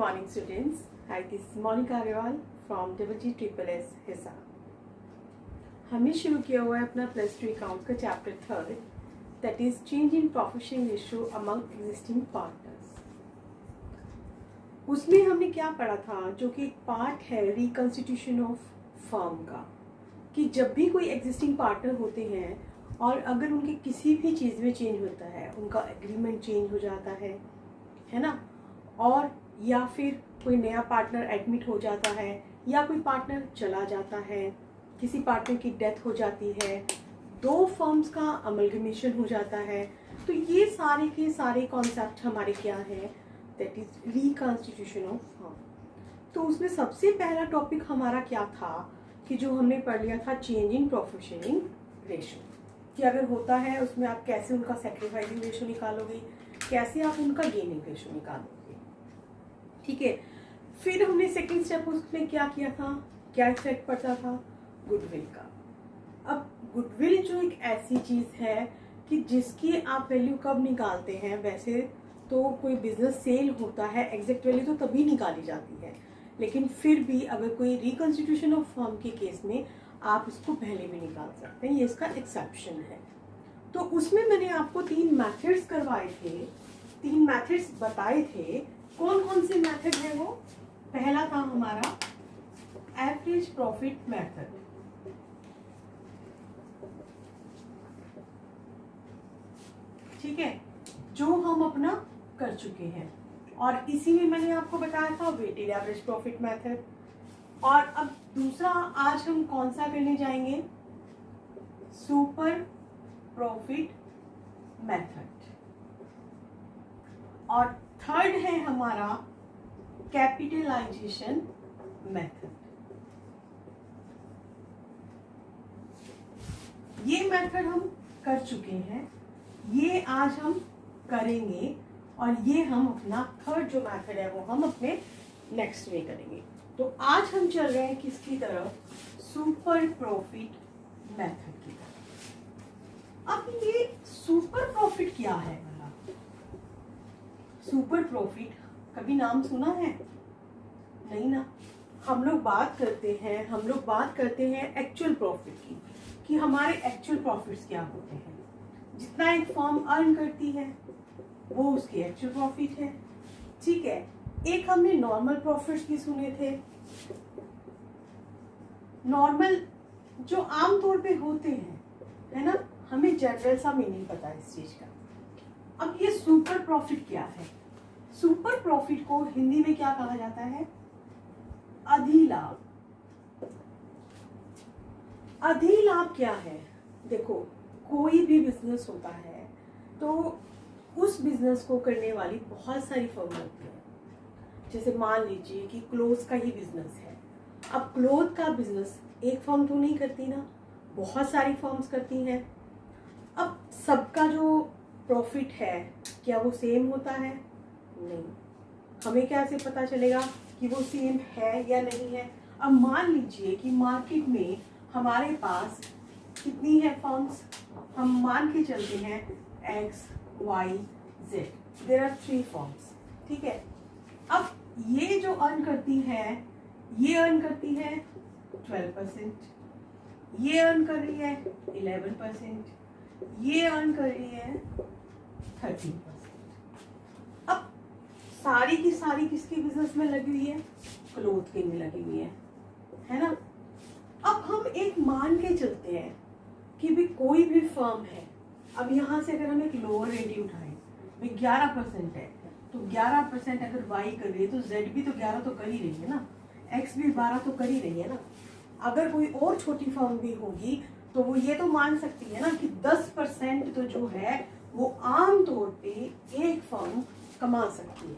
morning, students. Hi, this is Monica Agarwal from GGSSS Hisar. हमने शुरू किया हुआ है अपना +2 अकाउंट का chapter 3, that is change in profession ratio among existing partners. उसमें हमने क्या पढ़ा था, जो कि एक पार्ट है रिकॉन्स्टिट्यूशन ऑफ फर्म का, कि जब भी कोई एग्जिस्टिंग पार्टनर होते हैं और अगर उनके किसी भी चीज़ में चेंज होता है, उनका एग्रीमेंट चेंज हो जाता है ना, और या फिर कोई नया पार्टनर एडमिट हो जाता है या कोई पार्टनर चला जाता है, किसी पार्टनर की डेथ हो जाती है, दो फर्म्स का अमलगमेशन हो जाता है, तो ये सारे के सारे कॉन्सेप्ट हमारे क्या है, that is reconstitution of firm. तो उसमें सबसे पहला टॉपिक हमारा क्या था कि जो हमने पढ़ लिया था चेंज इन प्रोफेशनिंग रेशियो, कि अगर होता है उसमें आप कैसे उनका सैक्रिफाइसिंग रेशियो निकालोगे, कैसे आप उनका गेनिंग रेशियो निकालोगे। ठीक है, फिर हमने सेकंड स्टेप उसमें क्या किया था, क्या इफेक्ट पड़ता था गुडविल का। अब गुडविल जो एक ऐसी चीज है कि जिसकी आप वैल्यू कब निकालते हैं, वैसे तो कोई बिजनेस सेल होता है एग्जैक्ट वैल्यू तो तभी निकाली जाती है, लेकिन फिर भी अगर कोई रिकॉन्स्टिट्यूशन ऑफ फर्म के केस में आप इसको पहले भी निकाल सकते हैं, ये इसका एक्सेप्शन है। तो उसमें मैंने आपको 3 मेथड्स करवाए थे, 3 मेथड्स बताए थे। कौन कौन से मेथड है वो? पहला था हमारा एवरेज प्रॉफिट मेथड, ठीक है, जो हम अपना कर चुके हैं, और इसी में मैंने आपको बताया था वेटेड एवरेज प्रॉफिट मेथड। और अब दूसरा आज हम कौन सा करने जाएंगे, सुपर प्रॉफिट मेथड। और थर्ड है हमारा कैपिटलाइजेशन मेथड। ये मेथड हम कर चुके हैं, ये आज हम करेंगे, और ये हम अपना थर्ड जो मेथड है वो हम अपने नेक्स्ट में करेंगे। तो आज हम चल रहे हैं किसकी तरफ, सुपर प्रॉफिट मेथड की तरफ। अब ये सुपर प्रॉफिट क्या है? सुपर प्रॉफिट कभी नाम सुना है? नहीं ना। हम लोग बात करते हैं एक्चुअल प्रॉफिट की, कि हमारे एक्चुअल प्रॉफिट्स क्या होते हैं। जितना एक फर्म अर्न करती है वो उसकी एक्चुअल प्रॉफिट है, ठीक है। एक हमने नॉर्मल प्रॉफिट्स भी सुने थे, नॉर्मल जो आमतौर पे होते हैं, है ना, हमें जनरल सा मीनिंग पता है इस चीज का। अब ये सुपर प्रॉफिट क्या है? सुपर प्रॉफिट को हिंदी में क्या कहा जाता है? अधिलाभ। अधिलाभ क्या है? देखो, कोई भी बिजनेस होता है तो उस बिजनेस को करने वाली बहुत सारी फर्म होती है। जैसे मान लीजिए कि क्लोथ का ही बिजनेस है। अब क्लोथ का बिजनेस एक फर्म तो नहीं करती ना, बहुत सारी फर्म्स करती हैं। अब सबका जो प्रॉफिट है क्या वो सेम होता है? नहीं। हमें कैसे पता चलेगा कि वो सेम है या नहीं है? अब मान लीजिए कि मार्केट में हमारे पास कितनी है फर्म्स, हम मान के चलते हैं X, Y, Z, there are 3 firms, ठीक है। अब ये जो अर्न करती है, ये अर्न करती है 12%, ये अर्न कर रही है 11%, ये अर्न कर रही है 13%। अब सारी की सारी किसके बिजनेस में लगी हुई है? क्लोथ के में लगी हुई है ना। अब हम एक मान के चलते हैं कि भी कोई भी फर्म है, अब यहाँ से अगर हम एक लोअर रेटिंग उठाएं, भी 11% है, तो 11% अगर Y कर रही है तो Z भी तो 11 तो कर ही रही है ना, X भी 12 तो कर ही रही है ना। अगर कोई और छोटी फर्म भी होगी तो वो ये तो मान सकती है ना कि 10% तो जो है वो आम तौर पे एक फर्म कमा सकती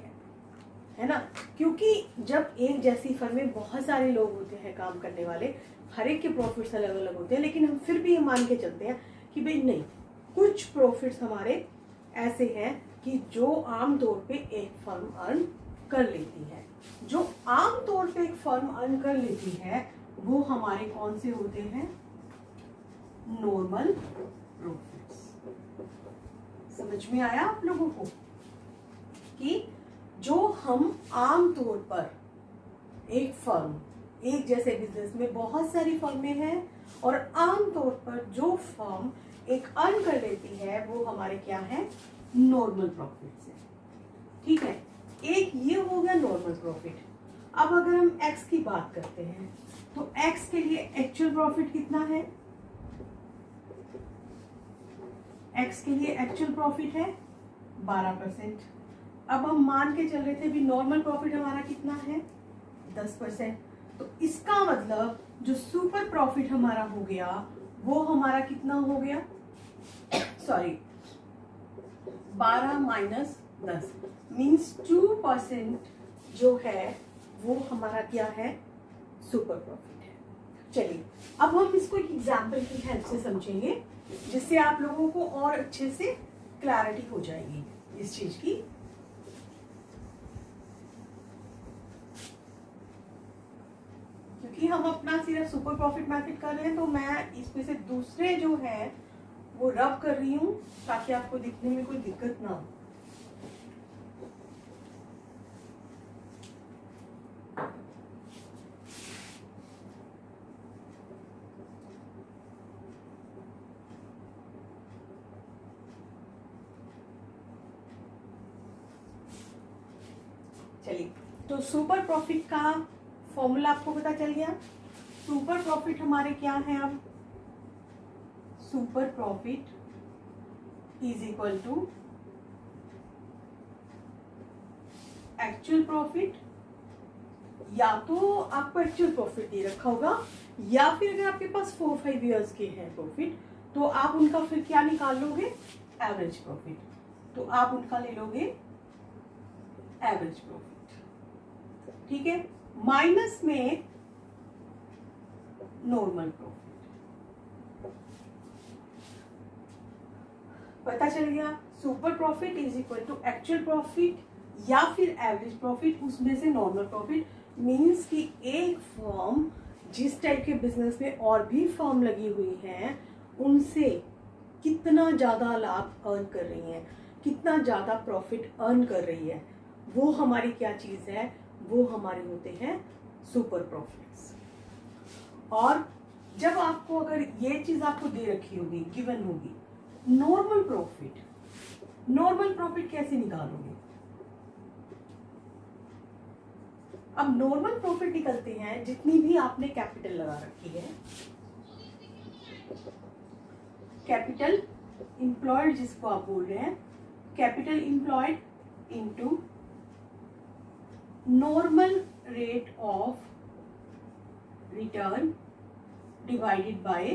है ना। क्योंकि जब एक जैसी फर्म में बहुत सारे लोग होते हैं काम करने वाले, हर एक के प्रॉफिट्स अलग अलग होते हैं, लेकिन हम फिर भी ये मान के चलते हैं कि भाई नहीं, कुछ प्रॉफिट्स हमारे ऐसे हैं कि जो आम तौर पे एक फर्म अर्न कर लेती है। जो आम तौर पे एक फर्म अर्न कर लेती है वो हमारे कौन से होते हैं? Normal profits. समझ में आया आप लोगों को कि जो हम आम तौर पर एक फर्म, एक जैसे बिजनेस में बहुत सारी फर्में हैं, और आम तौर पर जो फर्म एक अर्न कर लेती है वो हमारे क्या है, नॉर्मल प्रॉफिट से। ठीक है, एक ये हो गया नॉर्मल प्रॉफिट। अब अगर हम एक्स की बात करते हैं तो एक्स के लिए एक्चुअल प्रॉफिट कितना है, एक्स के लिए एक्चुअल प्रॉफिट है 12%। अब हम मान के चल रहे थे भी नॉर्मल प्रॉफिट हमारा कितना है 10%। तो इसका मतलब जो सुपर प्रॉफिट हमारा हो गया वो हमारा कितना हो गया, सॉरी 12 माइनस 10 मीन्स 2% जो है वो हमारा क्या है, सुपर प्रॉफिट है। चलिए अब हम इसको एक एग्जाम्पल की हेल्प से समझेंगे जिससे आप लोगों को और अच्छे से क्लैरिटी हो जाएगी इस चीज की। क्योंकि हम अपना सिर्फ सुपर प्रॉफिट मेथड कर रहे हैं तो मैं इसमें से दूसरे जो है वो रब कर रही हूँ ताकि आपको दिखने में कोई दिक्कत ना हो। चलिए, तो सुपर प्रॉफिट का फॉर्मूला आपको पता चल गया। सुपर प्रॉफिट हमारे क्या है, अब super profit is equal to actual profit, या तो आपको एक्चुअल प्रॉफिट दे रखा होगा या फिर अगर आपके पास 4-5 ईयर्स के हैं प्रॉफिट तो आप उनका फिर क्या निकाल लोगे, एवरेज प्रॉफिट। तो आप उनका ले लोगे एवरेज प्रॉफिट। ठीक है, माइनस में नॉर्मल प्रॉफिट। पता चल गया, super profit is equal to actual profit या फिर एवरेज प्रॉफिट, उसमें से नॉर्मल प्रॉफिट। मीन्स कि एक फर्म जिस टाइप के बिजनेस में और भी फर्म लगी हुई हैं उनसे कितना ज्यादा लाभ अर्न कर रही है, कितना ज्यादा प्रॉफिट अर्न कर रही है, वो हमारी क्या चीज है, वो हमारे होते हैं सुपर प्रॉफिट्स। और जब आपको अगर ये चीज आपको दे रखी होगी, गिवन होगी, नॉर्मल प्रॉफिट, नॉर्मल प्रॉफिट कैसे निकालोगे। अब नॉर्मल प्रॉफिट निकलते हैं जितनी भी आपने कैपिटल लगा रखी है, कैपिटल इंप्लॉयड जिसको आप बोल रहे हैं, capital employed into normal rate of return divided by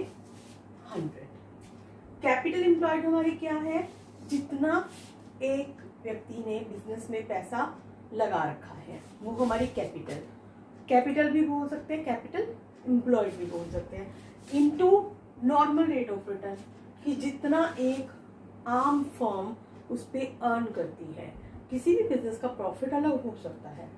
100। Capital employed हमारी क्या है, जितना एक व्यक्ति ने बिजनेस में पैसा लगा रखा है वो हमारी कैपिटल, कैपिटल भी बोल सकते हैं, कैपिटल इंप्लॉयड भी बोल सकते हैं, into normal rate of return कि जितना एक आम फर्म उस पे अर्न करती है। किसी भी बिजनेस का प्रॉफिट अलग हो सकता है,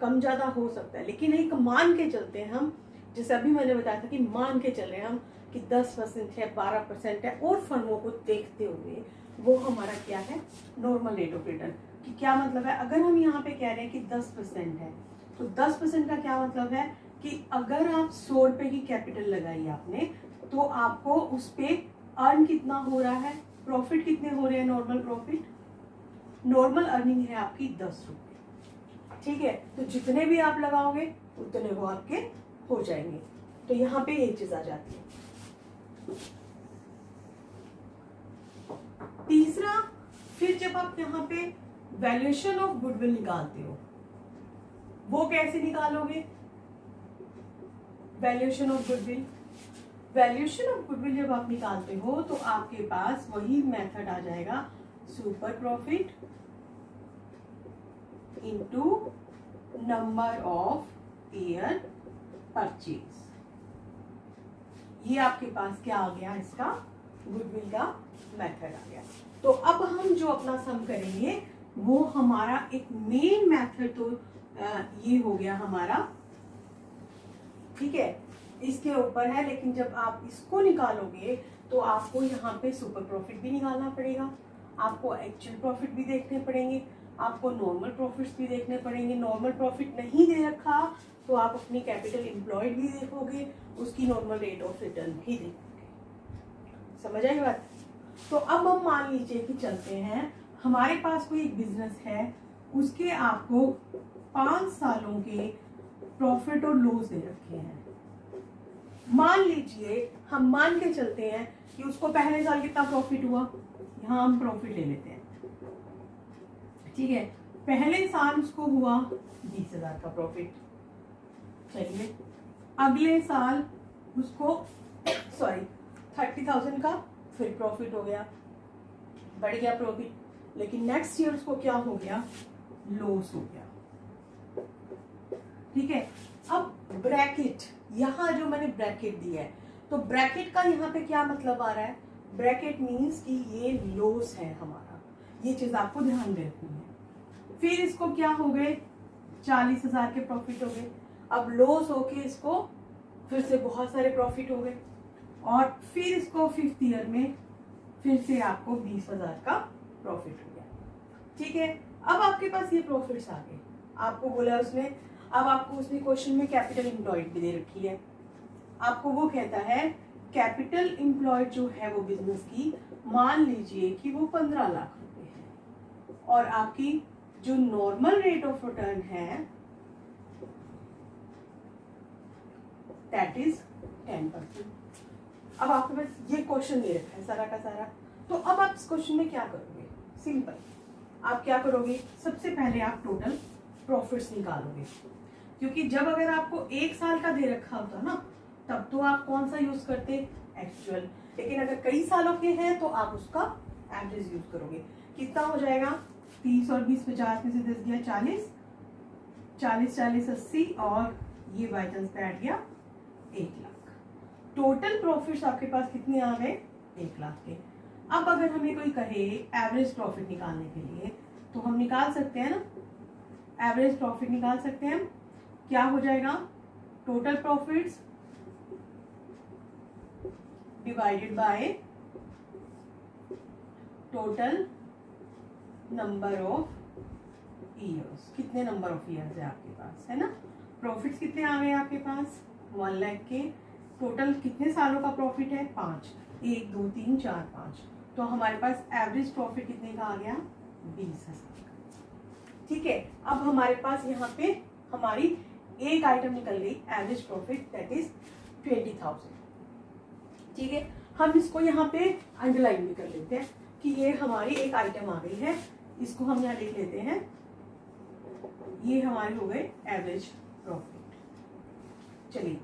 कम ज्यादा हो सकता है, लेकिन एक मान के चलते हैं हम, जैसे अभी मैंने बताया था कि मान के चल रहे हैं हम कि 10% है, 12% है, और फर्मों को देखते हुए वो हमारा क्या है, नॉर्मल रेट ऑफ रिटर्न। कि क्या मतलब है, अगर हम यहाँ पे कह रहे हैं कि 10% है तो 10% का क्या मतलब है कि अगर आप 100 रुपए की कैपिटल लगाई आपने तो आपको उस पे अर्न कितना हो रहा है, प्रॉफिट कितने हो रहे हैं, नॉर्मल प्रॉफिट, नॉर्मल अर्निंग है आपकी 10 रुपए। ठीक है, तो जितने भी आप लगाओगे उतने वो आपके हो जाएंगे। तो यहाँ पे ये चीज आ जाती है। तीसरा, फिर जब आप यहाँ पे वैल्यूएशन ऑफ गुडविल निकालते हो, वो कैसे निकालोगे, valuation of goodwill, valuation of goodwill जब आप निकालते हो तो आपके पास वही मेथड आ जाएगा, super profit into number of year purchase. ये आपके पास क्या आ गया, इसका गुडविल का मेथड आ गया। तो अब हम जो अपना सम करेंगे वो हमारा एक मेन मेथड तो ये हो गया हमारा, ठीक है, इसके ऊपर है। लेकिन जब आप इसको निकालोगे तो आपको यहाँ पे सुपर प्रॉफिट भी निकालना पड़ेगा, आपको एक्चुअल प्रॉफिट भी देखने पड़ेंगे, आपको नॉर्मल प्रॉफिट्स भी देखने पड़ेंगे। नॉर्मल प्रॉफिट नहीं दे रखा तो आप अपनी कैपिटल एम्प्लॉयड भी देखोगे, उसकी नॉर्मल रेट ऑफ रिटर्न भी देखोगे। समझ आई बात? तो अब हम मान लीजिए कि चलते हैं, हमारे पास कोई एक बिजनेस है, उसके आपको 5 सालों के प्रॉफिट और लॉस दे रखे हैं। मान लीजिए, हम मान के चलते हैं कि उसको पहले साल कितना प्रॉफिट हुआ, यहाँ हम प्रॉफिट ले लेते हैं, ठीक है। पहले साल उसको हुआ 20,000 का प्रॉफिट। चलिए, अगले साल उसको 30,000 का फिर प्रॉफिट हो गया, बढ़ गया प्रॉफिट। लेकिन नेक्स्ट ईयर उसको क्या हो गया, लॉस हो गया, ठीक है। अब ब्रैकेट, यहाँ जो मैंने ब्रैकेट दिया है, तो ब्रैकेट का यहाँ पे क्या मतलब आ रहा है, ब्रैकेट मीन्स कि ये लॉस है हमारा, ये चीज आपको ध्यान में रखनी है। फिर इसको क्या हो गए, 40,000 के प्रॉफिट हो गए। अब लॉस होके इसको फिर से बहुत सारे प्रॉफिट हो गए, और फिर इसको 5th ईयर में फिर से आपको 20,000 का प्रॉफिट हो गया, ठीक है। अब आपके पास ये प्रॉफिट्स आ गए, आपको बोला उसने, अब आपको उसने क्वेश्चन में कैपिटल एम्प्लॉयड भी दे रखी है। आपको वो कहता है कैपिटल एम्प्लॉयड जो है वो बिजनेस की, मान लीजिए कि वो 15 लाख रुपए है, और आपकी जो नॉर्मल रेट ऑफ रिटर्न है दैट इज 10%। अब आपके पास ये क्वेश्चन दे रखा है सारा का सारा, तो अब आप इस क्वेश्चन में क्या करोगे, सिंपल, आप क्या करोगे, सबसे पहले आप टोटल प्रॉफिट्स निकालोगे, क्योंकि जब अगर आपको 1 साल का दे रखा होता ना, तब तो आप कौन सा यूज करते, एक्चुअल। लेकिन अगर कई सालों के हैं तो आप उसका एवरेज यूज करोगे। कितना हो जाएगा, 30 और 20 50 में से 10 गया 40, 40 40 80, और ये बाई चांस बैठ गया 1 लाख। टोटल प्रॉफिट्स आपके पास कितने आ गए, 1 लाख के। अब अगर हमें कोई कहे एवरेज प्रॉफिट निकालने के लिए, तो हम निकाल सकते हैं ना, एवरेज प्रॉफिट निकाल सकते हैं। क्या हो जाएगा, total profits divided by total number of years. कितने नंबर ऑफ ईयर्स है आपके पास, है ना। प्रॉफिट्स कितने आ गए आपके पास, 1 लाख के। टोटल कितने सालों का प्रॉफिट है, 5, 1 2 3 4 5। तो हमारे पास एवरेज प्रॉफिट कितने का आ गया, 20,000 का, ठीक है। अब हमारे पास यहाँ पे हमारी एक आइटम निकल गई, एवरेज प्रॉफिट दैट इज 20,000, ठीक है। हम इसको यहाँ पे अंडरलाइन भी कर लेते हैं कि ये हमारी एक आइटम आ गई है, इसको हम यहाँ लिख लेते हैं, ये हमारे हो गए एवरेज प्रॉफिट। चलिए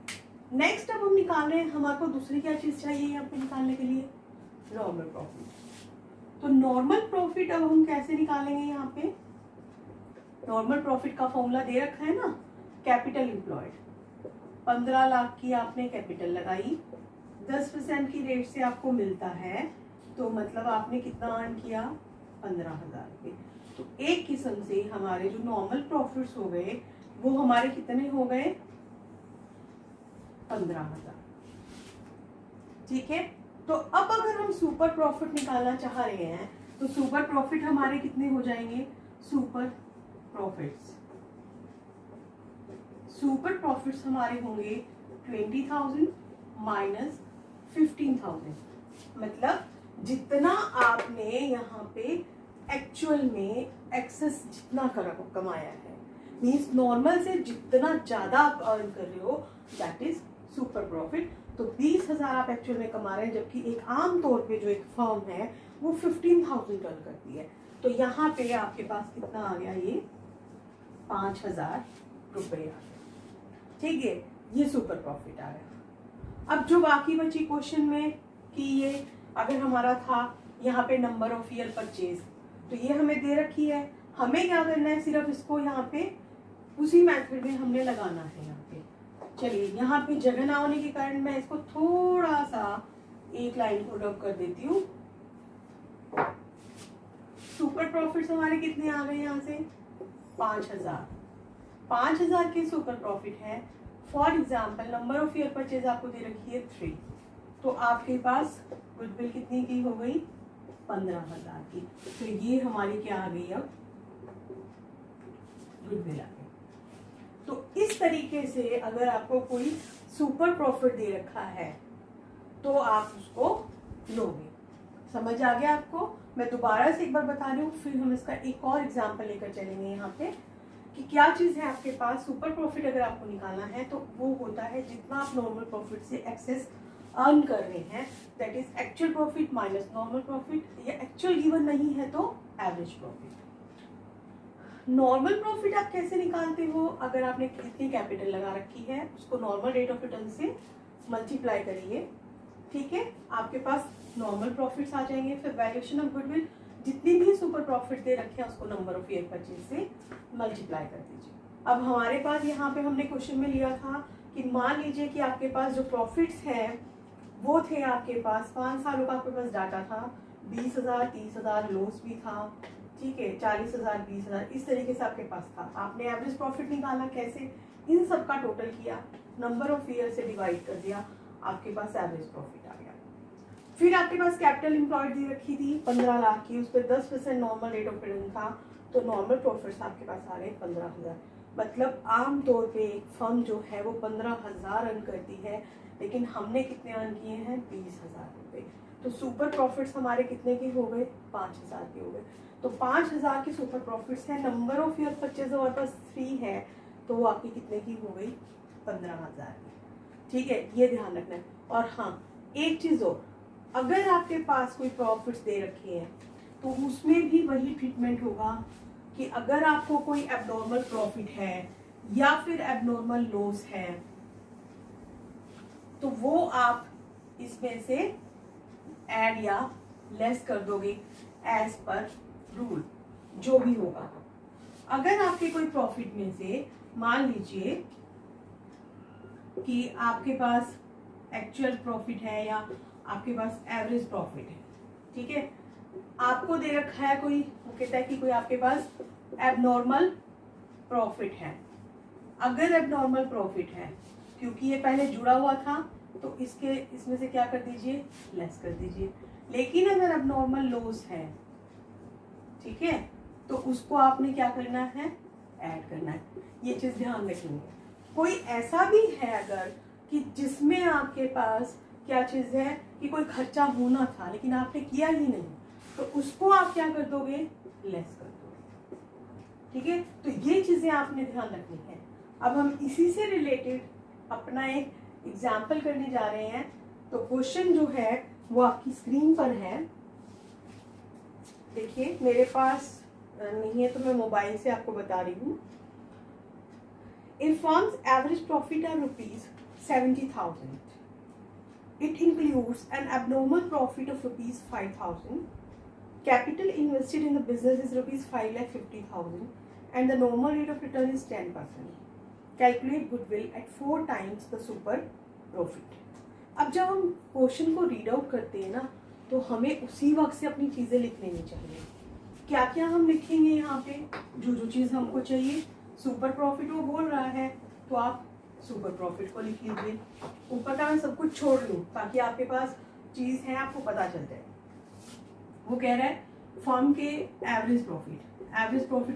नेक्स्ट अब हम निकाल रहे हैं, हमारे को दूसरी क्या चीज चाहिए यहाँ पे निकालने के लिए, नॉर्मल प्रॉफिट। तो नॉर्मल प्रॉफिट अब हम कैसे निकालेंगे, यहाँ पे नॉर्मल प्रॉफिट का फॉर्मूला दे रखा है ना, कैपिटल एम्प्लॉयड। 15 लाख की आपने कैपिटल लगाई, 10% की रेट से आपको मिलता है, तो मतलब आपने कितना अर्न किया, 15,000 रुपये। तो एक किस्म से हमारे जो नॉर्मल प्रॉफिट्स हो गए वो हमारे कितने हो गए, 15,000, ठीक है। तो अब अगर हम सुपर प्रॉफिट निकालना चाह रहे हैं, तो सुपर प्रॉफिट हमारे कितने हो जाएंगे, सुपर प्रॉफिट्स हमारे होंगे 20,000 माइनस 15,000। मतलब जितना आपने यहाँ पे एक्चुअल में एक्सेस जितना कमाया है, मीन्स नॉर्मल से जितना ज्यादा आप अर्न कर रहे हो दैट इज सुपर प्रॉफिट। तो 20,000 आप एक्चुअल में कमा रहे हैं, जबकि एक आम तौर पे जो एक फर्म है वो 15,000 अर्न करती है। तो यहाँ पे आपके पास कितना आ गया, ये 5,000 रुपये आ गया, ठीक है। ये सुपर प्रॉफिट आ गया। अब जो बाकी बची क्वेश्चन में कि ये अगर हमारा था यहाँ पे नंबर ऑफ ईयर परचेज, तो ये हमें दे रखी है, हमें क्या करना है, सिर्फ इसको यहाँ पे उसी मेथड में हमने लगाना है। यहाँ पे चलिए, यहाँ पे जगह ना होने के कारण मैं इसको थोड़ा सा एक लाइन को ड्रॉप कर देती हूँ। सुपर प्रॉफिट्स हमारे कितने आ गए, यहाँ से 5,000 के सुपर प्रॉफिट है। For example number of year purchase आपको दे रखी है 3, तो आपके पास गुडविल कितनी की हो गई, 15,000 की। तो ये हमारी क्या आ गई, अब गुडविल आ गई। तो इस तरीके से अगर आपको कोई सुपर प्रॉफिट दे रखा है तो आप उसको लोगे। समझ आ गया आपको? मैं दोबारा से एक बार बता रही हूँ, फिर हम इसका एक और एग्जाम्पल लेकर चलेंगे यहाँ पे कि क्या चीज़ है आपके पास। सुपर प्रॉफिट अगर आपको निकालना है तो वो होता है जितना आप नॉर्मल प्रॉफिट से एक्सेस अर्न कर रहे हैं, that is actual profit minus normal profit, या एक्चुअल गिवन नहीं है तो एवरेज प्रॉफिट। नॉर्मल प्रॉफिट आप कैसे निकालते हो? अगर आपने कितनी कैपिटल लगा रखी है उसको नॉर्मल रेट ऑफ रिटर्न से मल्टीप्लाई करिए, ठीक है, आपके पास नॉर्मल प्रॉफिट्स आ जाएंगे। फिर वैल्यूएशन ऑफ गुडविल, जितनी भी सुपर प्रॉफिट दे रखे हैं उसको नंबर ऑफ ईयर परचेज से मल्टीप्लाई कर दीजिए। अब हमारे पास यहाँ पे हमने क्वेश्चन में लिया था कि मान लीजिए कि आपके पास जो प्रॉफिट्स हैं वो थे आपके पास 5 सालों का आपके पास डाटा था, 20,000, 30,000 लॉस भी था, ठीक है, 40,000, 20,000, इस तरीके से आपके पास था। आपने एवरेज प्रॉफिट निकाला कैसे? इन सब का टोटल किया, नंबर ऑफ ईयर से डिवाइड कर दिया, आपके पास एवरेज प्रॉफिट आ गया। फिर आपके पास कैपिटल एम्प्लॉयड दी रखी थी 15 लाख की, उस पर 10% नॉर्मल रेट ऑफ रिटर्न था, तो नॉर्मल प्रॉफिट्स आपके पास आ गए 15,000। मतलब आमतौर पे एक फर्म जो है वो 15,000 अर्न करती है, लेकिन हमने कितने अर्न किए हैं? 20,000 रुपये। तो सुपर प्रॉफिट्स हमारे कितने के हो गए? 5,000 के हो गए। तो 5,000 की सुपर प्रॉफिट्स है, नंबर ऑफ ईयर परचेज हमारे पास 3 है, तो वो आपकी कितने की हो गई? 15,000 की। ठीक है, ये ध्यान रखना है। और हाँ, एक चीज़ और, अगर आपके पास कोई प्रॉफिट्स दे रखे हैं तो उसमें भी वही ट्रीटमेंट होगा कि अगर आपको कोई एबनॉर्मल प्रॉफिट है या फिर एबनॉर्मल लॉस है तो वो आप इसमें से ऐड या लेस कर दोगे एज पर रूल, जो भी होगा। अगर आपके कोई प्रॉफिट में से मान लीजिए कि आपके पास एक्चुअल प्रॉफिट है या आपके पास एवरेज प्रॉफिट है, ठीक है, आपको दे रखा है कोई, वो कहता है कि कोई आपके पास एबनॉर्मल प्रॉफिट है। अगर एबनॉर्मल प्रॉफिट है, क्योंकि ये पहले जुड़ा हुआ था तो इसमें से क्या कर दीजिए? लेस कर दीजिए। लेकिन अगर एबनॉर्मल लॉस है, ठीक है, तो उसको आपने क्या करना है? ऐड करना है। ये चीज ध्यान रखेंगे। कोई ऐसा भी है अगर कि जिसमें आपके पास क्या चीज है कि कोई खर्चा होना था लेकिन आपने किया ही नहीं, तो उसको आप क्या कर दोगे? लेस कर दोगे, ठीक है। तो ये चीजें आपने ध्यान रखनी है। अब हम इसी से रिलेटेड अपना एक एग्जाम्पल करने जा रहे हैं। तो क्वेश्चन जो है वो आपकी स्क्रीन पर है, देखिए, मेरे पास नहीं है तो मैं मोबाइल से आपको बता रही हूँ। If firm's average profit are rupees 70,000, it includes an abnormal profit of rupees 5,000. Capital invested in the business is rupees 5,50,000 and the normal rate of return is 10%. Calculate goodwill at 4 times the super profit. अब जब हम question को read out करते हैं ना, तो हमें उसी वक्त से अपनी चीज़ें लिख लेनी चाहिए। क्या क्या हम लिखेंगे यहाँ पे? जो चीज़ हमको चाहिए। सुपर प्रॉफिट वो बोल रहा है तो आप सुपर प्रॉफिट को लिख लीजिए। ऊपर का मैं सब कुछ छोड़ लूँ ताकि आपके पास चीज़ है, आपको पता चल जाए। वो कह रहा है फर्म के एवरेज प्रॉफिट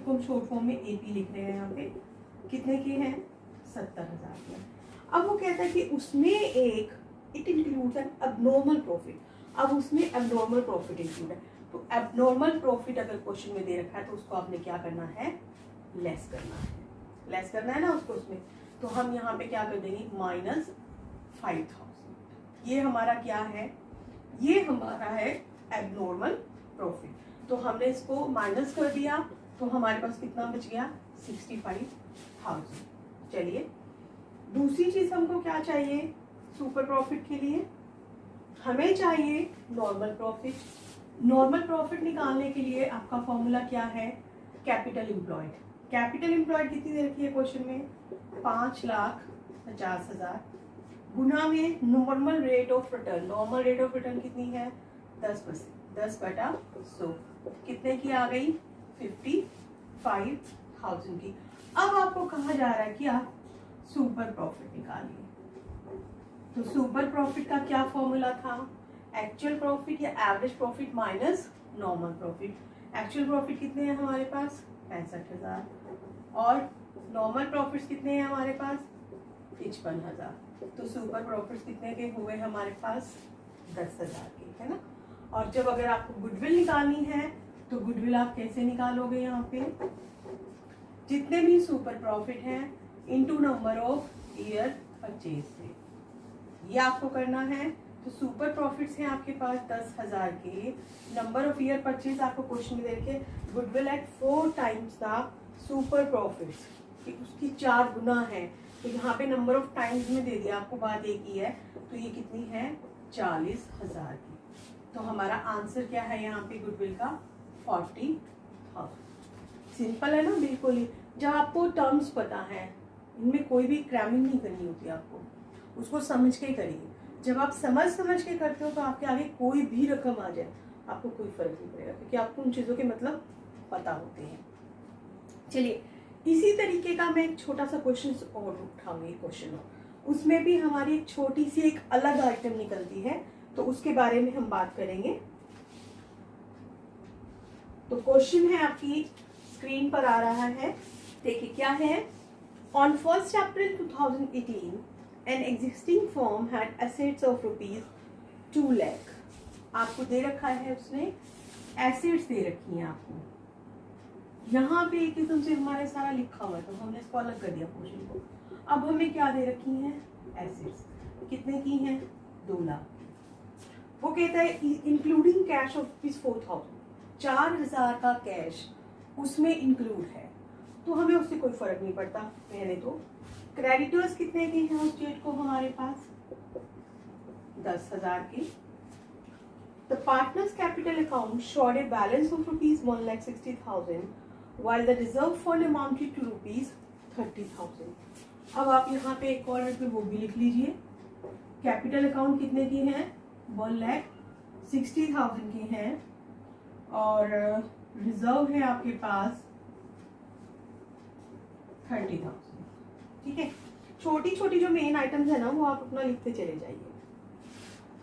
को हम शॉर्ट फॉर्म में एपी लिख रहे हैं। यहाँ पे कितने के हैं? 70,000 के। अब वो कहता है कि उसमें एक it includes N abnormal profit. अब उसमें एबनॉर्मल प्रॉफिट इंक्लूड है, तो एबनॉर्मल प्रॉफिट अगर क्वेश्चन में दे रखा है तो उसको आपने क्या करना है? लेस करना है। लेस करना है ना उसको उसमें, तो हम यहाँ पे क्या कर देंगे? -5,000। ये हमारा क्या है? ये हमारा है एबनॉर्मल प्रॉफिट। तो हमने इसको माइनस कर दिया तो हमारे पास कितना बच गया? 65,000। चलिए, दूसरी चीज हमको क्या चाहिए सुपर प्रॉफिट के लिए? हमें चाहिए नॉर्मल प्रॉफिट। नॉर्मल प्रॉफिट निकालने के लिए आपका फॉर्मूला क्या है? Capital employed. कैपिटल एम्प्लॉयड कितनी दे रखी है क्वेश्चन में? 5,50,000 गुना में normal rate of return. Normal rate of return कितनी है? 10%। 10/100 कितने की आ गई? 55,000 की। अब आपको कहा जा रहा है कि आप सुपर प्रॉफिट निकालिए। तो सुपर प्रॉफिट का क्या फॉर्मूला था? एक्चुअल प्रॉफिट या average profit minus normal profit. Actual profit कितने हैं हमारे पास? 65,000 और नॉर्मल प्रॉफिट्स कितने हैं हमारे पास 55,000। तो सुपर प्रॉफिट्स कितने के हुए हमारे पास 10,000 के, है ना। और जब अगर आपको गुडविल निकालनी है तो गुडविल आप कैसे निकालोगे, यहाँ पे जितने भी सुपर प्रॉफिट हैं into number of year purchase से, ये आपको करना है। तो सुपर प्रॉफिट्स हैं आपके पास 10,000 के, नंबर ऑफ ईयर परचेज आपको क्वेश्चन में दे के goodwill at 4 times the super profits, उसकी 4 गुना है। तो यहाँ पे नंबर ऑफ टाइम्स में दे दिया आपको, बात एक ही है। तो ये कितनी है 40,000 की। तो हमारा आंसर क्या है यहाँ पे गुडविल का 40,000। सिंपल है ना बिल्कुल ही। जब आपको टर्म्स पता है, इनमें कोई भी क्रैमिंग नहीं करनी होती आपको, उसको समझ के करिए। जब आप समझ के करते हो तो आपके आगे कोई भी रकम आ जाए आपको कोई फर्क नहीं पड़ेगा, क्योंकि आपको उन चीज़ों के मतलब पता होते हैं। चलिए इसी तरीके का मैं एक छोटा सा क्वेश्चन और उठाऊंगी, क्वेश्चन उसमें भी हमारी एक छोटी सी एक अलग आइटम निकलती है, तो उसके बारे में हम बात करेंगे। तो क्वेश्चन है आपकी स्क्रीन पर आ रहा है, देखिए क्या है। On 1 April 2018 an existing firm had assets of ₹2 lakh. आपको दे रखा है, उसने एसेट्स दे रखी हैं आपको। यहाँ पे एक किस्म से हमारे सारा लिखा हुआ है, तो हमने इसको अलग कर दिया पोर्शन को। अब हमें क्या दे रखी हैं एसेट्स, कितने की हैं 2 लाख। वो कहता है इंक्लूडिंग कैश ऑफ ₹4,000, 4,000 का कैश उसमें इंक्लूड है। तो हमें उससे कोई फर्क नहीं पड़ता, पहले तो क्रेडिटर्स कितने के हैं उस डेट को हमारे पास 10,000 के। The partner's capital account showed a balance of ₹1,60,000 while the reserve fund amounted to ₹30,000। अब आप यहाँ पे एक कॉलम पे वो भी लिख लीजिए, कैपिटल अकाउंट कितने की हैं 1,60,000 की हैं, और रिजर्व है आपके पास 30,000। ठीक है, छोटी छोटी जो मेन आइटम्स है ना वो आप अपना लिखते चले जाइए।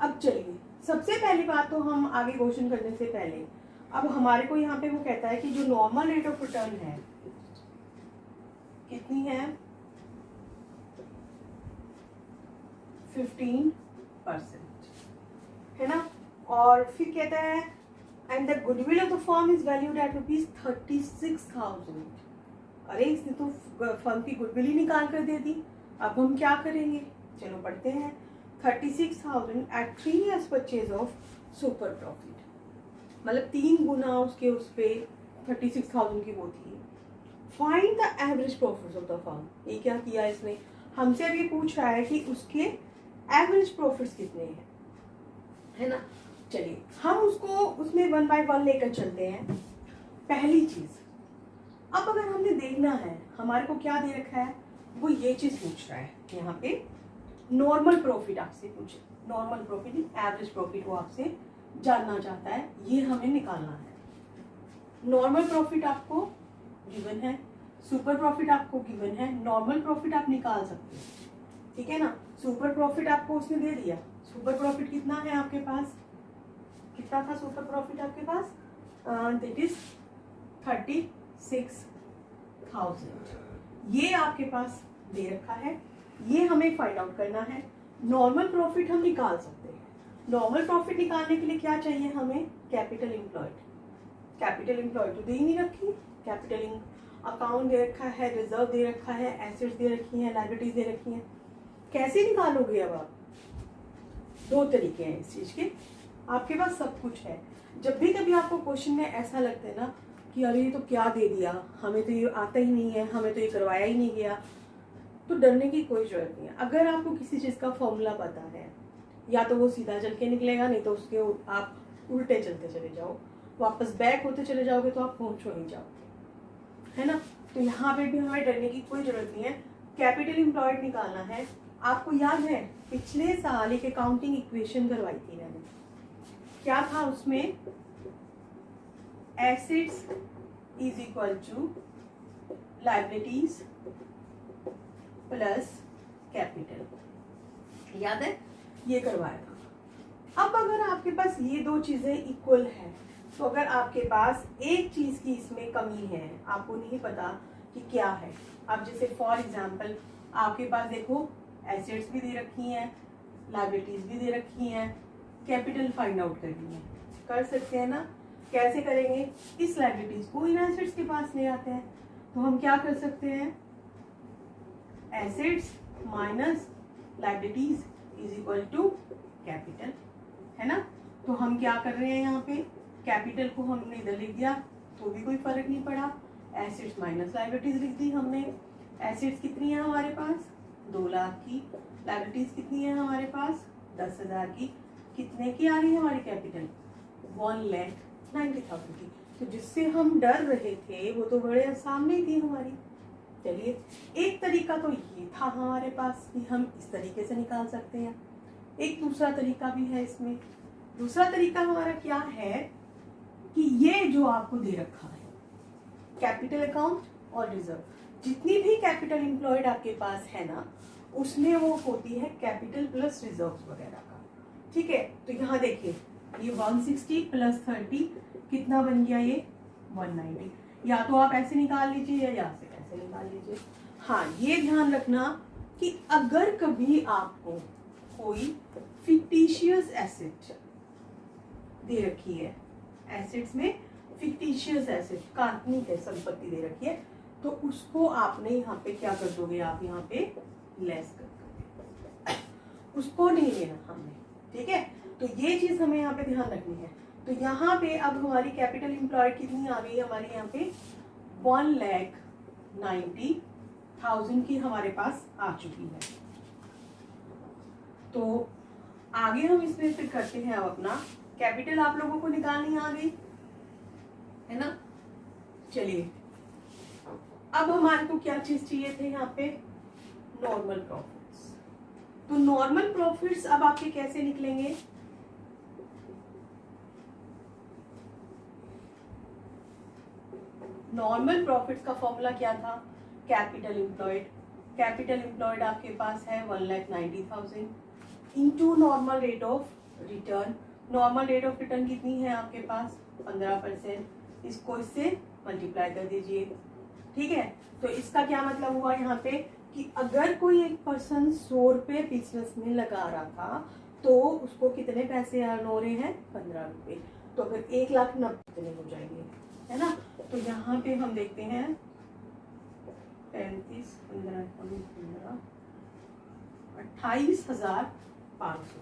अब चलिए सबसे पहली बात, तो हम आगे क्वेश्चन करने से पहले अब हमारे को यहाँ पे वो कहता है कि जो नॉर्मल रेट ऑफ रिटर्न है कितनी है 15%, है ना। और फिर कहता है and the goodwill of the firm is valued at ₹36,000। अरे इसने तो फर्म की गुडविल ही निकाल कर दे दी। अब हम क्या करेंगे, चलो पढ़ते हैं। 36,000 at 3 years purchase of super profit, मतलब 3 गुना उसके उस पे 36,000 की वो थी। Find the average profits of the firm. ये क्या किया इसने, हमसे अब ये पूछ रहा है कि उसके एवरेज प्रॉफिट्स कितने हैं, है ना। चलिए हम उसको उसमें 1 by 1 लेकर चलते हैं। पहली चीज, अब अगर हमने देखना है हमारे को क्या दे रखा है, वो ये चीज पूछ रहा है यहाँ पे। नॉर्मल प्रॉफिट आपसे पूछे, नॉर्मल प्रॉफिट एवरेज प्रॉफिट वो आपसे जानना चाहता है, ये हमें निकालना है। नॉर्मल प्रॉफिट आपको गिवन है, सुपर प्रॉफिट आपको गिवन है, नॉर्मल प्रॉफिट आप निकाल सकते हैं, ठीक है ना। सुपर प्रॉफिट आपको उसने दे दिया। सुपर प्रॉफिट कितना है आपके पास, कितना था सुपर प्रॉफिट आपके पास, दैट इज 36,000। ये आपके पास दे रखा है, ये हमें फाइंड आउट करना है। नॉर्मल प्रॉफिट हम निकाल सकते हैं। नॉर्मल प्रॉफिट निकालने के लिए क्या चाहिए हमें, कैपिटल एम्प्लॉयड। कैपिटल एम्प्लॉयड तो दे ही नहीं रखी, कैपिटल अकाउंट दे रखा है, रिजर्व दे रखा है, एसेट्स दे रखी हैं, लायबिलिटीज दे रखी हैं। कैसे निकालोगे अब आप, 2 तरीके हैं इस चीज के, आपके पास सब कुछ है। जब भी कभी आपको क्वेश्चन में ऐसा लगता है ना कि अरे ये तो क्या दे दिया, हमें तो ये आता ही नहीं है, हमें तो ये करवाया ही नहीं गया, तो डरने की कोई जरूरत नहीं है। अगर आपको किसी चीज़ का फॉर्मूला पता है, या तो वो सीधा चल के निकलेगा, नहीं तो उसके आप उल्टे चलते चले जाओ, वापस बैक होते चले जाओगे तो आप पहुंचो ही जाओगे, है ना। तो यहाँ पे भी हमें डरने की कोई जरूरत नहीं है। कैपिटल एम्प्लॉयड निकालना है। आपको याद है पिछले साल एक अकाउंटिंग इक्वेशन करवाई थी मैंने, क्या था उसमें, assets is equal to liabilities plus capital, याद है, ये करवाया था। अब अगर आपके पास ये 2 चीजें इक्वल है, तो अगर आपके पास एक चीज की इसमें कमी है, आपको नहीं पता कि क्या है। अब जैसे फॉर एग्जांपल आपके पास देखो एसेट्स भी दे रखी हैं, लायबिलिटीज भी दे रखी हैं, कैपिटल फाइंड आउट करनी है, कर सकते हैं ना। कैसे करेंगे, इस लायबिलिटीज को इन एसेट्स के पास ले आते हैं। तो हम क्या कर सकते हैं, assets minus liabilities is equal to capital, है ना। तो हम क्या कर रहे हैं, यहाँ पे कैपिटल को हमने इधर लिख दिया तो भी कोई फर्क नहीं पड़ा, एसेट्स माइनस लायबिलिटीज लिख दी हमने। एसेट्स कितनी है हमारे पास, 2 लाख की, लायबिलिटीज कितनी है हमारे पास 10,000 की, कितने की आ रही है हमारी कैपिटल 1,90,000 की। तो जिससे हम डर रहे थे वो तो बड़े सामने ही थी हमारी। चलिए, एक तरीका तो ये था हमारे पास कि हम इस तरीके से निकाल सकते हैं। एक दूसरा तरीका भी है इसमें। दूसरा तरीका हमारा क्या है कि ये जो आपको दे रखा है कैपिटल अकाउंट और रिजर्व, जितनी भी कैपिटल एम्प्लॉयड आपके पास है ना, उसमें वो होती है कैपिटल प्लस रिजर्व वगैरह का। ठीक है, तो यहाँ देखिए ये 160 प्लस 30 कितना बन गया, ये 190। या तो आप ऐसे निकाल लीजिए या यहाँ से ऐसे निकाल लीजिए। हाँ, ये ध्यान रखना कि अगर कभी आपको कोई फिक्टिशियस एसेट दे रखी है, एसेट्स में फिक्टिशियस एसेट काल्पनिक है संपत्ति दे रखी है, तो उसको आपने यहाँ पे क्या कर दोगे, आप यहाँ पे लेस कर दोगे, उसको नहीं लेना हमने। ठीक है, तो ये चीज हमें यहाँ पे ध्यान रखनी है। तो यहाँ पे अब हमारी कैपिटल एम्प्लॉयड कितनी आ गई है, हमारी यहाँ पे 1,90,000 की हमारे पास आ चुकी है। तो आगे हम इसमें फिर करते हैं अब अपना कैपिटल, आप लोगों को निकालनी आ गई है ना। चलिए, अब हमारे को क्या चीज चाहिए थे यहाँ पे, नॉर्मल प्रॉफिट्स। तो नॉर्मल प्रॉफिट्स अब आपके कैसे निकलेंगे, नॉर्मल प्रॉफिट्स का फॉर्मूला क्या था, कैपिटल एम्प्लॉयड। कैपिटल एम्प्लॉयड आपके पास है 1,90,000 into normal rate of return. Normal rate of return कितनी है आपके पास 15%, इसको इससे मल्टीप्लाई कर दीजिए। ठीक है, तो इसका क्या मतलब हुआ यहाँ पे कि अगर कोई एक पर्सन 100 रुपये बिजनेस में लगा रहा था तो उसको कितने पैसे अर्न हो रहे हैं, 15 रुपये। तो अगर 1,90,000 कितने हो जाएंगे, है ना। तो यहाँ पे हम देखते हैं 35, 15, 28,500।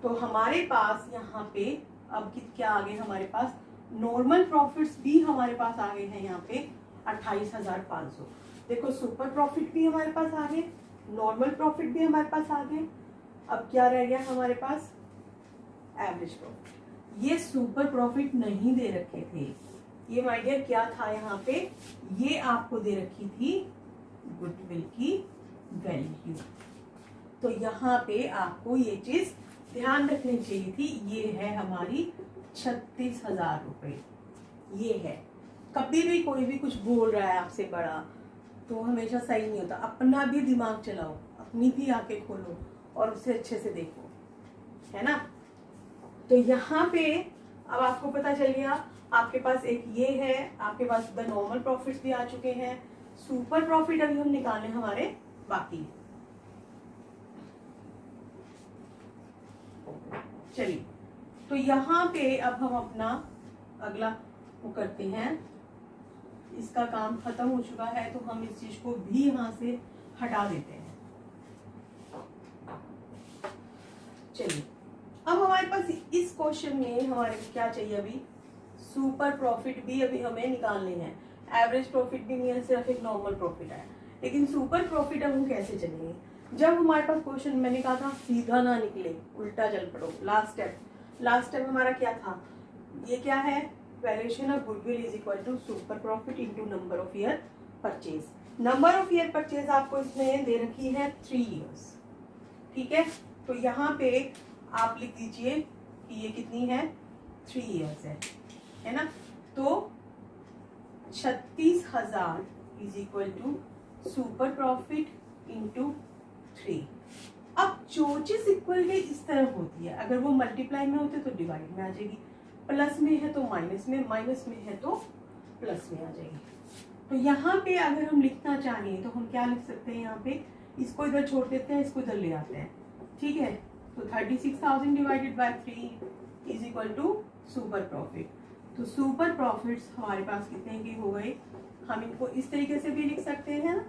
तो हमारे पास यहाँ पे अब क्या आ गए हमारे पास, नॉर्मल प्रॉफिट्स भी हमारे पास आ गए हैं यहाँ पे 28,500। देखो सुपर प्रॉफिट भी हमारे पास आ गए, नॉर्मल प्रॉफिट भी हमारे पास आ गए। अब क्या रह गया हमारे पास, एवरेज प्रॉफिट। ये सुपर प्रॉफिट नहीं दे रखे थे, ये माय डियर क्या था यहाँ पे, ये आपको दे रखी थी गुडविल की वैल्यू। तो यहाँ पे आपको ये चीज ध्यान रखनी चाहिए थी। ये है हमारी 36,000 रुपये। ये है, कभी भी कोई भी कुछ बोल रहा है आपसे बड़ा तो हमेशा सही नहीं होता। अपना भी दिमाग चलाओ, अपनी भी आंखें खोलो और उसे अच्छे से देखो, है ना। तो यहाँ पे अब आपको पता चल गया, आपके पास एक ये है, आपके पास द नॉर्मल प्रॉफिट्स भी आ चुके हैं, सुपर प्रॉफिट अभी हम निकालने हमारे बाकी है। चलिए, तो यहाँ पे अब हम अपना अगला वो करते हैं, इसका काम खत्म हो चुका है तो हम इस चीज को भी यहाँ से हटा देते हैं। चलिए, अब हमारे पास इस क्वेश्चन में हमारे क्या चाहिए, अभी सुपर प्रॉफिट भी अभी हमें निकालने हैं, एवरेज प्रॉफिट भी नहीं है, सिर्फ एक नॉर्मल प्रॉफिट है। लेकिन सुपर प्रॉफिट अब हम कैसे चलेंगे, जब हमारे पास क्वेश्चन मैंने कहा था सीधा ना निकले, उल्टा चल पड़ो। लास्ट स्टेप हमारा क्या था, ये क्या है, valuation of goodwill is equal to super profit into number of year purchase. Number of year purchase आपको इसमें दे रखी है 3 इयर्स। ठीक है, तो यहाँ पे आप लिख दीजिए कि ये कितनी है, 3 इयर्स है ना। तो 36,000 is equal to super profit into 3। अब जो चीज इक्वल के इस तरह होती है, अगर वो मल्टीप्लाई में होते तो डिवाइड में आ जाएगी, प्लस में है तो माइनस में है तो प्लस में आ जाएगी। तो यहाँ पे अगर हम लिखना चाहें तो हम क्या लिख सकते हैं, यहाँ पे इसको इधर छोड़ देते हैं, इसको इधर ले आते हैं, ठीक है। तो 36,000 divided by 3 is equal to super profit. तो सुपर प्रॉफिट्स हमारे पास कितने के हो गए, हम इनको इस तरीके से भी लिख सकते हैं ना,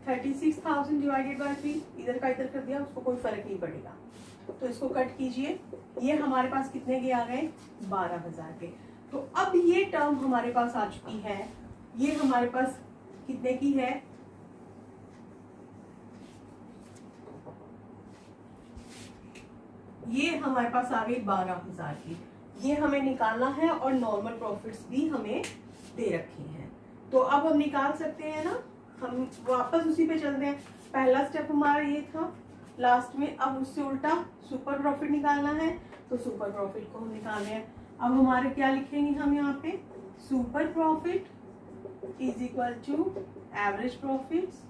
36,000 डिवाइडेड बाय 3, इधर का इधर कर दिया, उसको कोई फर्क नहीं पड़ेगा। तो इसको कट कीजिए, ये हमारे पास कितने के आ गए, 12,000 के। तो अब ये टर्म हमारे पास आ चुकी है, ये हमारे पास कितने की है, ये हमारे पास आ गई 12,000 की। ये हमें निकालना है और नॉर्मल प्रॉफिट्स भी हमें दे रखी हैं। तो अब हम निकाल सकते हैं ना, हम वापस उसी पे चलते हैं। पहला स्टेप हमारा ये था लास्ट में, अब उससे उल्टा सुपर प्रॉफिट निकालना है, तो सुपर प्रॉफिट को हम निकाल रहे हैं। अब हमारे क्या लिखेंगे हम यहाँ पे, super profit is equal to average profits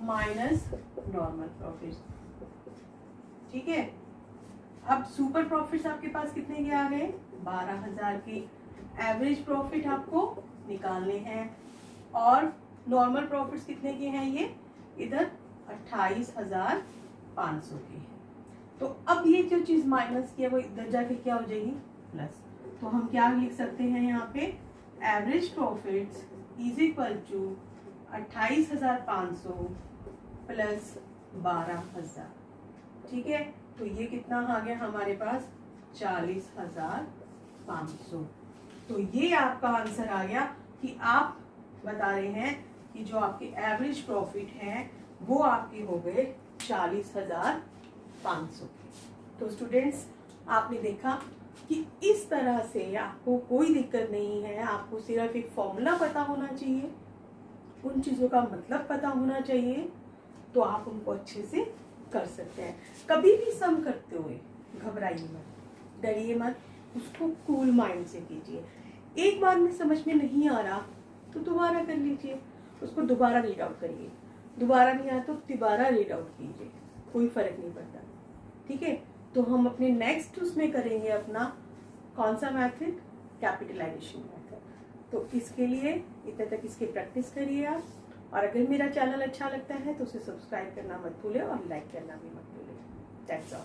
minus normal profits, ठीक है। अब सुपर प्रॉफिट्स आपके पास कितने के आ गए, 12,000 के। एवरेज प्रॉफिट आपको निकालने हैं और नॉर्मल प्रॉफिट्स कितने के हैं, ये इधर 28,500 के हैं। तो अब ये जो चीज माइनस की है वो इधर जाके क्या हो जाएगी, प्लस। तो हम क्या लिख सकते हैं यहाँ पे, average profits is equal to 28,500 plus 12,000, ठीक है। तो ये कितना आ गया हमारे पास, 40,500। तो ये आपका आंसर आ गया कि आप बता रहे हैं कि जो आपके एवरेज प्रॉफिट है वो आपके हो गए 40,500 के। तो स्टूडेंट्स, आपने देखा कि इस तरह से आपको कोई दिक्कत नहीं है, आपको सिर्फ एक फॉर्मूला पता होना चाहिए, उन चीज़ों का मतलब पता होना चाहिए, तो आप उनको अच्छे से कर सकते हैं। कभी भी सम करते हुए घबराइए मत, डरिए मत, उसको कूल माइंड से कीजिए। एक बार में समझ में नहीं आ रहा तो दोबारा कर लीजिए, उसको दोबारा रीड आउट करिए, दोबारा नहीं आया तो तिबारा रीड आउट कीजिए, कोई फर्क नहीं पड़ता, ठीक है। तो हम अपने नेक्स्ट उसमें करेंगे अपना कौन सा मेथड, कैपिटलाइजेशन मेथड। तो इसके लिए इतने तक इसकी प्रैक्टिस करिए आप, और अगर मेरा चैनल अच्छा लगता है तो उसे सब्सक्राइब करना मत भूलें और लाइक करना भी मत भूलें। That's all.